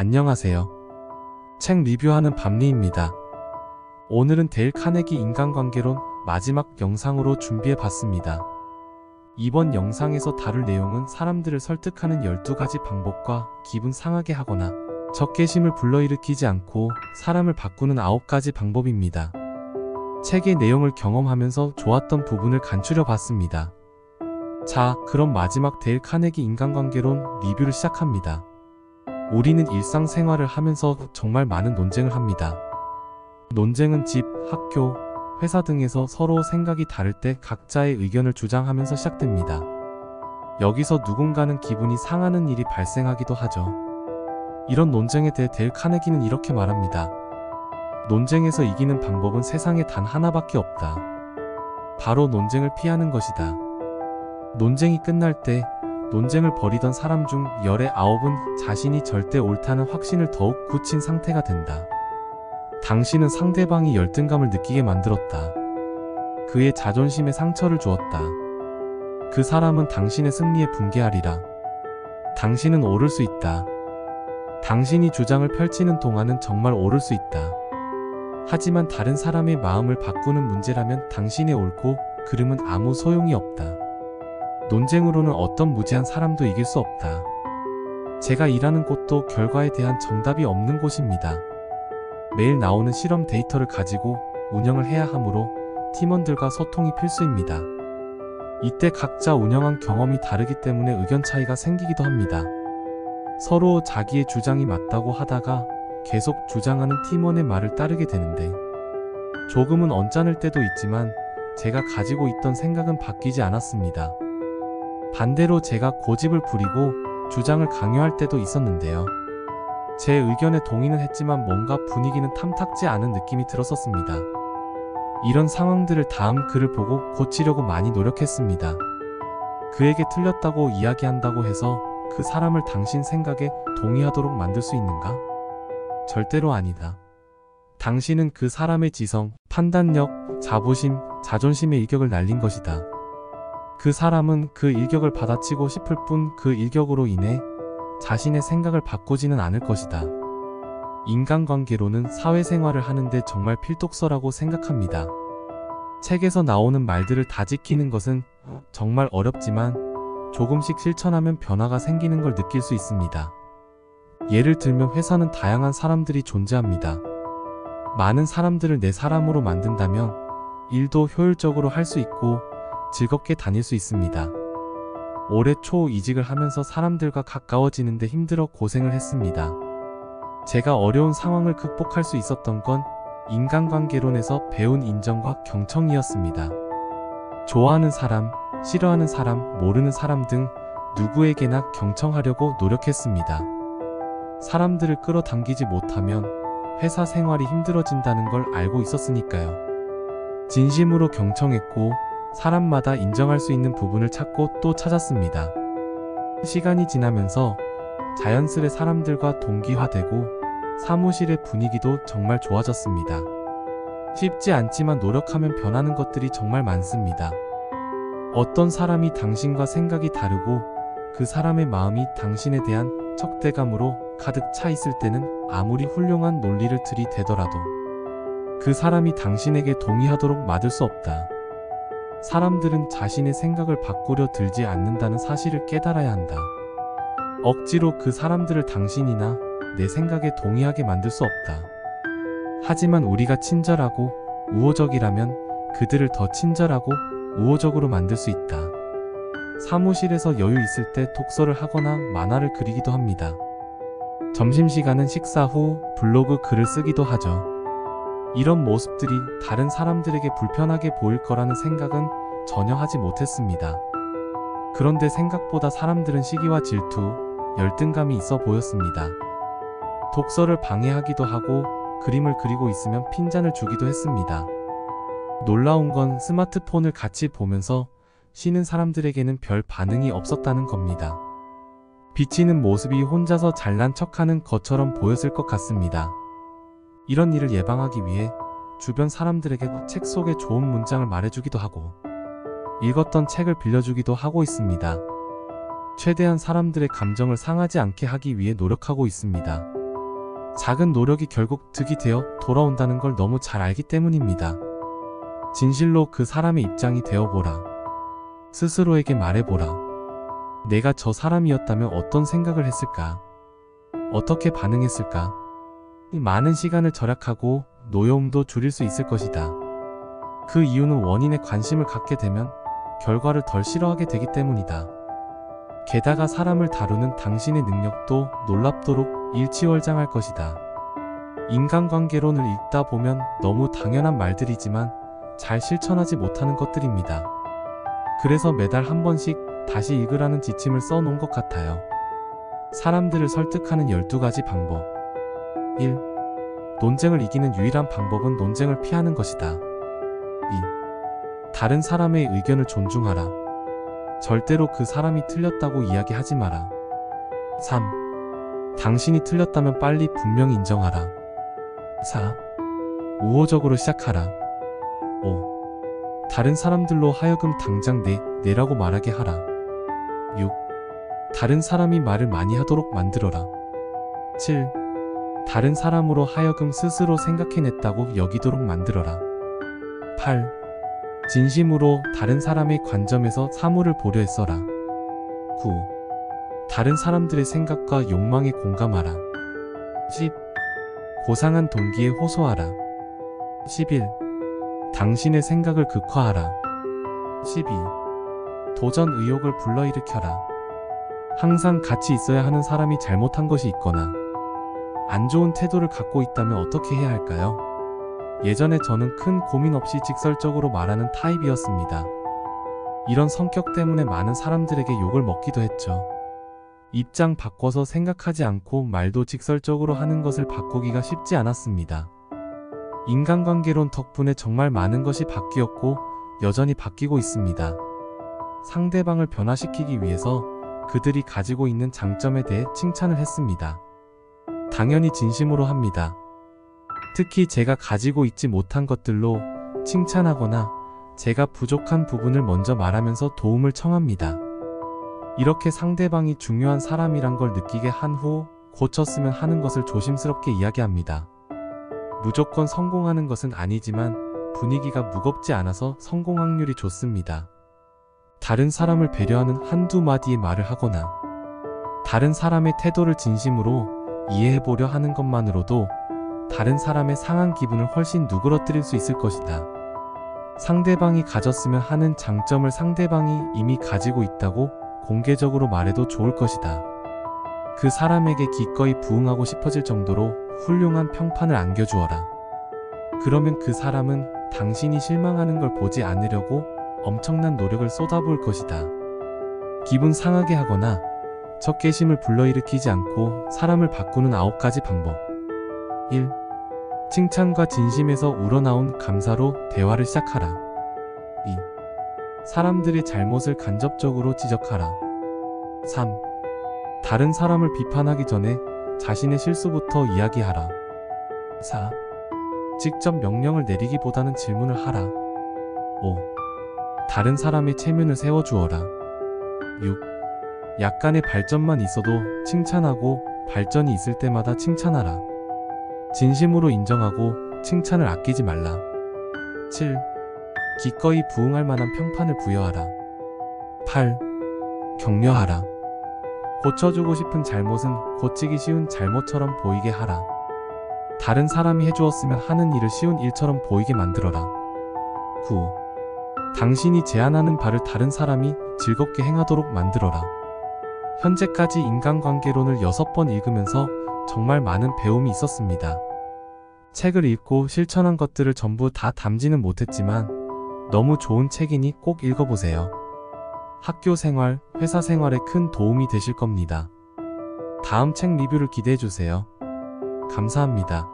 안녕하세요. 책 리뷰하는 밤리입니다. 오늘은 데일 카네기 인간관계론 마지막 영상으로 준비해봤습니다. 이번 영상에서 다룰 내용은 사람들을 설득하는 12가지 방법과 기분 상하게 하거나 적개심을 불러일으키지 않고 사람을 바꾸는 9가지 방법입니다. 책의 내용을 경험하면서 좋았던 부분을 간추려봤습니다. 자, 그럼 마지막 데일 카네기 인간관계론 리뷰를 시작합니다. 우리는 일상생활을 하면서 정말 많은 논쟁을 합니다. 논쟁은 집, 학교, 회사 등에서 서로 생각이 다를 때 각자의 의견을 주장하면서 시작됩니다. 여기서 누군가는 기분이 상하는 일이 발생하기도 하죠. 이런 논쟁에 대해 데일 카네기는 이렇게 말합니다. 논쟁에서 이기는 방법은 세상에 단 하나밖에 없다. 바로 논쟁을 피하는 것이다. 논쟁이 끝날 때 논쟁을 벌이던 사람 중 열의 9은 자신이 절대 옳다는 확신을 더욱 굳힌 상태가 된다. 당신은 상대방이 열등감을 느끼게 만들었다. 그의 자존심에 상처를 주었다. 그 사람은 당신의 승리에 분개하리라. 당신은 오를 수 있다. 당신이 주장을 펼치는 동안은 정말 오를 수 있다. 하지만 다른 사람의 마음을 바꾸는 문제라면 당신의 옳고 그름은 아무 소용이 없다. 논쟁으로는 어떤 무지한 사람도 이길 수 없다. 제가 일하는 곳도 결과에 대한 정답이 없는 곳입니다. 매일 나오는 실험 데이터를 가지고 운영을 해야 하므로 팀원들과 소통이 필수입니다. 이때 각자 운영한 경험이 다르기 때문에 의견 차이가 생기기도 합니다. 서로 자기의 주장이 맞다고 하다가 계속 주장하는 팀원의 말을 따르게 되는데 조금은 언짢을 때도 있지만 제가 가지고 있던 생각은 바뀌지 않았습니다. 반대로 제가 고집을 부리고 주장을 강요할 때도 있었는데요. 제 의견에 동의는 했지만 뭔가 분위기는 탐탁지 않은 느낌이 들었었습니다. 이런 상황들을 다음 글을 보고 고치려고 많이 노력했습니다. 그에게 틀렸다고 이야기한다고 해서 그 사람을 당신 생각에 동의하도록 만들 수 있는가? 절대로 아니다. 당신은 그 사람의 지성, 판단력, 자부심, 자존심의 일격을 날린 것이다. 그 사람은 그 일격을 받아치고 싶을 뿐 그 일격으로 인해 자신의 생각을 바꾸지는 않을 것이다. 인간관계로는 사회생활을 하는데 정말 필독서라고 생각합니다. 책에서 나오는 말들을 다 지키는 것은 정말 어렵지만 조금씩 실천하면 변화가 생기는 걸 느낄 수 있습니다. 예를 들면 회사는 다양한 사람들이 존재합니다. 많은 사람들을 내 사람으로 만든다면 일도 효율적으로 할 수 있고 즐겁게 다닐 수 있습니다. 올해 초 이직을 하면서 사람들과 가까워지는데 힘들어 고생을 했습니다. 제가 어려운 상황을 극복할 수 있었던 건 인간관계론에서 배운 인정과 경청이었습니다. 좋아하는 사람, 싫어하는 사람, 모르는 사람 등 누구에게나 경청하려고 노력했습니다. 사람들을 끌어당기지 못하면 회사 생활이 힘들어진다는 걸 알고 있었으니까요. 진심으로 경청했고 사람마다 인정할 수 있는 부분을 찾고 또 찾았습니다. 시간이 지나면서 자연스레 사람들과 동기화되고 사무실의 분위기도 정말 좋아졌습니다. 쉽지 않지만 노력하면 변하는 것들이 정말 많습니다. 어떤 사람이 당신과 생각이 다르고 그 사람의 마음이 당신에 대한 적대감으로 가득 차 있을 때는 아무리 훌륭한 논리를 들이대더라도 그 사람이 당신에게 동의하도록 막을 수 없다. 사람들은 자신의 생각을 바꾸려 들지 않는다는 사실을 깨달아야 한다. 억지로 그 사람들을 당신이나 내 생각에 동의하게 만들 수 없다. 하지만 우리가 친절하고 우호적이라면 그들을 더 친절하고 우호적으로 만들 수 있다. 사무실에서 여유 있을 때 독서를 하거나 만화를 그리기도 합니다. 점심시간은 식사 후 블로그 글을 쓰기도 하죠. 이런 모습들이 다른 사람들에게 불편하게 보일 거라는 생각은 전혀 하지 못했습니다. 그런데 생각보다 사람들은 시기와 질투, 열등감이 있어 보였습니다. 독서를 방해하기도 하고 그림을 그리고 있으면 핀잔을 주기도 했습니다. 놀라운 건 스마트폰을 같이 보면서 쉬는 사람들에게는 별 반응이 없었다는 겁니다. 비치는 모습이 혼자서 잘난 척하는 것처럼 보였을 것 같습니다. 이런 일을 예방하기 위해 주변 사람들에게 책 속의 좋은 문장을 말해주기도 하고 읽었던 책을 빌려주기도 하고 있습니다. 최대한 사람들의 감정을 상하지 않게 하기 위해 노력하고 있습니다. 작은 노력이 결국 득이 되어 돌아온다는 걸 너무 잘 알기 때문입니다. 진실로 그 사람의 입장이 되어보라. 스스로에게 말해보라. 내가 저 사람이었다면 어떤 생각을 했을까? 어떻게 반응했을까? 많은 시간을 절약하고 노여움도 줄일 수 있을 것이다. 그 이유는 원인에 관심을 갖게 되면 결과를 덜 싫어하게 되기 때문이다. 게다가 사람을 다루는 당신의 능력도 놀랍도록 일취월장할 것이다. 인간관계론을 읽다 보면 너무 당연한 말들이지만 잘 실천하지 못하는 것들입니다. 그래서 매달 한 번씩 다시 읽으라는 지침을 써놓은 것 같아요. 사람들을 설득하는 12가지 방법. 1. 논쟁을 이기는 유일한 방법은 논쟁을 피하는 것이다. 2. 다른 사람의 의견을 존중하라. 절대로 그 사람이 틀렸다고 이야기하지 마라. 3. 당신이 틀렸다면 빨리 분명히 인정하라. 4. 우호적으로 시작하라. 5. 다른 사람들로 하여금 당장 내라고 말하게 하라. 6. 다른 사람이 말을 많이 하도록 만들어라. 7. 다른 사람으로 하여금 스스로 생각해냈다고 여기도록 만들어라. 8. 진심으로 다른 사람의 관점에서 사물을 보려 애써라. 9. 다른 사람들의 생각과 욕망에 공감하라. 10. 고상한 동기에 호소하라. 11. 당신의 생각을 극화하라. 12. 도전 의욕을 불러일으켜라. 항상 같이 있어야 하는 사람이 잘못한 것이 있거나 안 좋은 태도를 갖고 있다면 어떻게 해야 할까요? 예전에 저는 큰 고민 없이 직설적으로 말하는 타입이었습니다. 이런 성격 때문에 많은 사람들에게 욕을 먹기도 했죠. 입장 바꿔서 생각하지 않고 말도 직설적으로 하는 것을 바꾸기가 쉽지 않았습니다. 인간관계론 덕분에 정말 많은 것이 바뀌었고 여전히 바뀌고 있습니다. 상대방을 변화시키기 위해서 그들이 가지고 있는 장점에 대해 칭찬을 했습니다. 당연히 진심으로 합니다. 특히 제가 가지고 있지 못한 것들로 칭찬하거나 제가 부족한 부분을 먼저 말하면서 도움을 청합니다. 이렇게 상대방이 중요한 사람이란 걸 느끼게 한 후 고쳤으면 하는 것을 조심스럽게 이야기합니다. 무조건 성공하는 것은 아니지만 분위기가 무겁지 않아서 성공 확률이 좋습니다. 다른 사람을 배려하는 한두 마디의 말을 하거나 다른 사람의 태도를 진심으로 이해해보려 하는 것만으로도 다른 사람의 상한 기분을 훨씬 누그러뜨릴 수 있을 것이다. 상대방이 가졌으면 하는 장점을 상대방이 이미 가지고 있다고 공개적으로 말해도 좋을 것이다. 그 사람에게 기꺼이 부응하고 싶어질 정도로 훌륭한 평판을 안겨주어라. 그러면 그 사람은 당신이 실망하는 걸 보지 않으려고 엄청난 노력을 쏟아부을 것이다. 기분 상하게 하거나 적개심을 불러일으키지 않고 사람을 바꾸는 9가지 방법. 1. 칭찬과 진심에서 우러나온 감사로 대화를 시작하라. 2. 사람들의 잘못을 간접적으로 지적하라. 3. 다른 사람을 비판하기 전에 자신의 실수부터 이야기하라. 4. 직접 명령을 내리기보다는 질문을 하라. 5. 다른 사람의 체면을 세워주어라. 6. 약간의 발전만 있어도 칭찬하고 발전이 있을 때마다 칭찬하라. 진심으로 인정하고 칭찬을 아끼지 말라. 7. 기꺼이 부응할 만한 평판을 부여하라. 8. 격려하라. 고쳐주고 싶은 잘못은 고치기 쉬운 잘못처럼 보이게 하라. 다른 사람이 해주었으면 하는 일을 쉬운 일처럼 보이게 만들어라. 9. 당신이 제안하는 바를 다른 사람이 즐겁게 행하도록 만들어라. 현재까지 인간관계론을 6번 읽으면서 정말 많은 배움이 있었습니다. 책을 읽고 실천한 것들을 전부 다 담지는 못했지만 너무 좋은 책이니 꼭 읽어보세요. 학교 생활, 회사 생활에 큰 도움이 되실 겁니다. 다음 책 리뷰를 기대해주세요. 감사합니다.